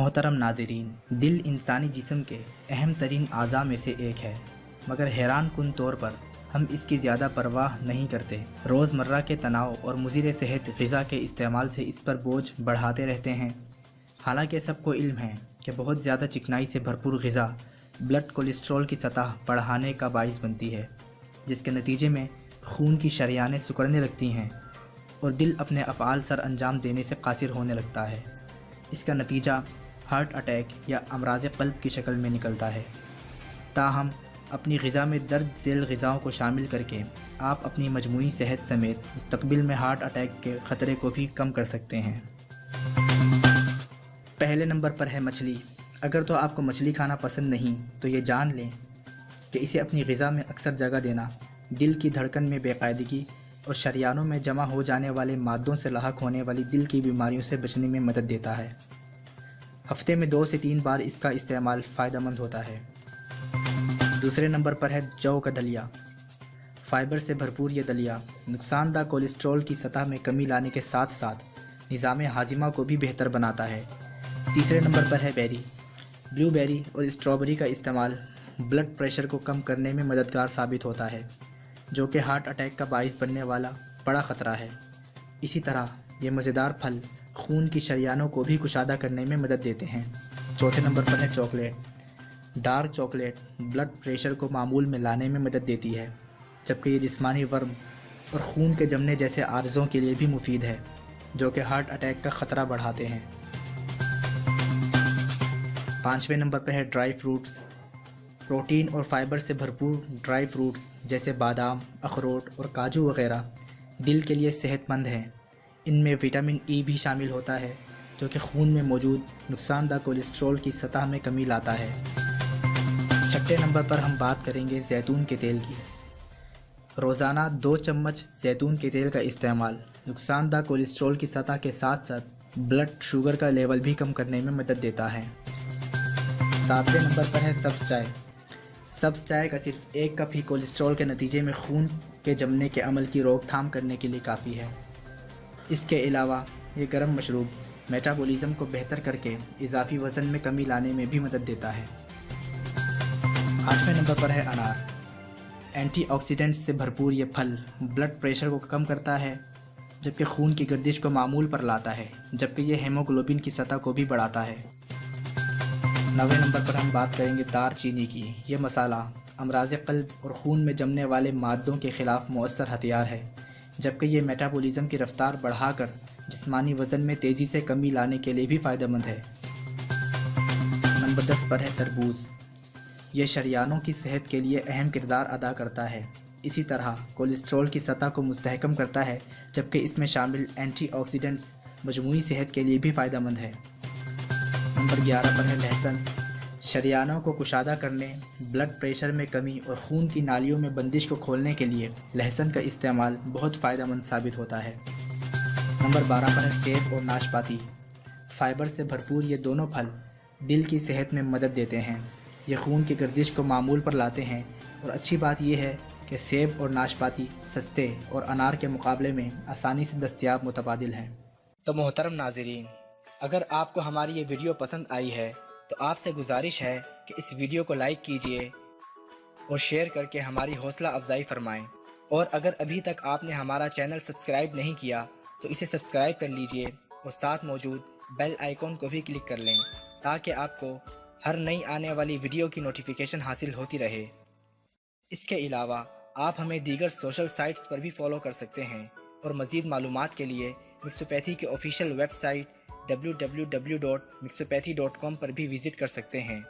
मोहतरम नाज़रीन, दिल इंसानी जिस्म के अहम तरीन आज़ा में से एक है, मगर हैरान कुन तौर पर हम इसकी ज़्यादा परवाह नहीं करते। रोज़मर्रा के तनाव और मुज़िर सेहत ग़िज़ा के इस्तेमाल से इस पर बोझ बढ़ाते रहते हैं। हालांकि सबको इल्म है कि बहुत ज़्यादा चिकनाई से भरपूर ग़िज़ा ब्लड कोलेस्ट्रॉल की सतह बढ़ाने का बाइस बनती है, जिसके नतीजे में खून की शरियानें सिकुड़ने लगती हैं और दिल अपने अफ़आल सर अंजाम देने से कासिर होने लगता है। इसका नतीजा हार्ट अटैक या अमराज़ क़ल्ब की शक्ल में निकलता है। ताहम अपनी ग़िज़ा में दर्ज ज़ैल ग़िज़ाओं को शामिल करके आप अपनी मजमूई सेहत समेत मुस्तक़बिल में हार्ट अटैक के ख़तरे को भी कम कर सकते हैं। पहले नंबर पर है मछली। अगर तो आपको मछली खाना पसंद नहीं तो ये जान लें कि इसे अपनी ग़िज़ा में अक्सर जगह देना दिल की धड़कन में बेकायदगी और शरियानों में जमा हो जाने वाले मादों से लाहक होने वाली दिल की बीमारियों से बचने में मदद देता है। हफ्ते में 2 से 3 बार इसका इस्तेमाल फ़ायदेमंद होता है। दूसरे नंबर पर है जौ का दलिया। फ़ाइबर से भरपूर ये दलिया नुकसानदा कोलेस्ट्रॉल की सतह में कमी लाने के साथ साथ निज़ाम हाजिमा को भी बेहतर बनाता है। तीसरे नंबर पर है बेरी। ब्लूबेरी और स्ट्रॉबेरी का इस्तेमाल ब्लड प्रेशर को कम करने में मददगार साबित होता है, जो कि हार्ट अटैक का बाइस बनने वाला बड़ा ख़तरा है। इसी तरह ये मज़ेदार फल खून की शरियानों को भी कुशादा करने में मदद देते हैं। चौथे नंबर पर है chocolate. Dark chocolate blood pressure को मामूल में लाने में मदद देती है, जबकि ये जिस्मानी वर्म और खून के जमने जैसे आर्ज़ों के लिए भी मुफीद है, जो कि हार्ट अटैक का ख़तरा बढ़ाते हैं। पाँचवें नंबर पर है ड्राई फ्रूट्स। प्रोटीन और फाइबर से भरपूर ड्राई फ्रूट्स जैसे बादाम, अखरोट और काजू वगैरह दिल के लिए सेहतमंद हैं। इनमें विटामिन ई भी शामिल होता है, जो कि खून में मौजूद नुकसानदा कोलेस्ट्रॉल की सतह में कमी लाता है। छठे नंबर पर हम बात करेंगे जैतून के तेल की। रोज़ाना 2 चम्मच जैतून के तेल का इस्तेमाल नुकसानदा कोलेस्ट्रॉल की सतह के साथ साथ ब्लड शुगर का लेवल भी कम करने में मदद देता है। सातवें नंबर पर है सब्ज़ चाय। सब्ज़ चाय का सिर्फ 1 कप ही कोलेस्ट्रॉल के नतीजे में खून के जमने के अमल की रोकथाम करने के लिए काफ़ी है। इसके अलावा ये गर्म मशरूब मेटाबॉलिज़्म को बेहतर करके इजाफी वज़न में कमी लाने में भी मदद देता है। 8वें नंबर पर है अनार। एंटीऑक्सीडेंट्स से भरपूर ये फल ब्लड प्रेशर को कम करता है, जबकि खून की गर्दिश को मामूल पर लाता है, जबकि ये हेमोग्लोबिन की सतह को भी बढ़ाता है। 9वें नंबर पर हम बात करेंगे दार चीनी की। ये मसाला अमराज़ क़ल्ब और खून में जमने वाले मादों के ख़िलाफ़ मौसर हथियार है, जबकि ये मेटाबॉलिज़्म की रफ्तार बढ़ाकर जिस्मानी वज़न में तेज़ी से कमी लाने के लिए भी फ़ायदेमंद है। नंबर 10 पर है तरबूज। ये शरियानों की सेहत के लिए अहम किरदार अदा करता है। इसी तरह कोलेस्ट्रॉल की सतह को मुस्तहकम करता है, जबकि इसमें शामिल एंटीऑक्सीडेंट्स मजमूई सेहत के लिए भी फ़ायदेमंद है। नंबर 11 पर है लहसुन। शरियानों को कुशादा करने, ब्लड प्रेशर में कमी और खून की नालियों में बंदिश को खोलने के लिए लहसुन का इस्तेमाल बहुत फ़ायदेमंद साबित होता है। नंबर 12 पर है सेब और नाशपाती। फ़ाइबर से भरपूर ये दोनों फल दिल की सेहत में मदद देते हैं। ये खून की गर्दिश को मामूल पर लाते हैं, और अच्छी बात यह है कि सेब और नाशपाती सस्ते और अनार के मुकाबले में आसानी से दस्तयाब मुतबादिल हैं। तो मोहतरम नाज़रीन, अगर आपको हमारी ये वीडियो पसंद आई है तो आपसे गुजारिश है कि इस वीडियो को लाइक कीजिए और शेयर करके हमारी हौसला अफजाई फरमाएं। और अगर अभी तक आपने हमारा चैनल सब्सक्राइब नहीं किया तो इसे सब्सक्राइब कर लीजिए और साथ मौजूद बेल आइकॉन को भी क्लिक कर लें, ताकि आपको हर नई आने वाली वीडियो की नोटिफिकेशन हासिल होती रहे। इसके अलावा आप हमें दीगर सोशल साइट्स पर भी फॉलो कर सकते हैं, और मज़ीद मालूमात के लिए मिक्सोपैथी के ऑफिशियल वेबसाइट www.mixopathy.com पर भी विज़िट कर सकते हैं,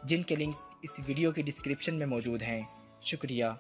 जिनके लिंक्स इस वीडियो की डिस्क्रिप्शन में मौजूद हैं। शुक्रिया।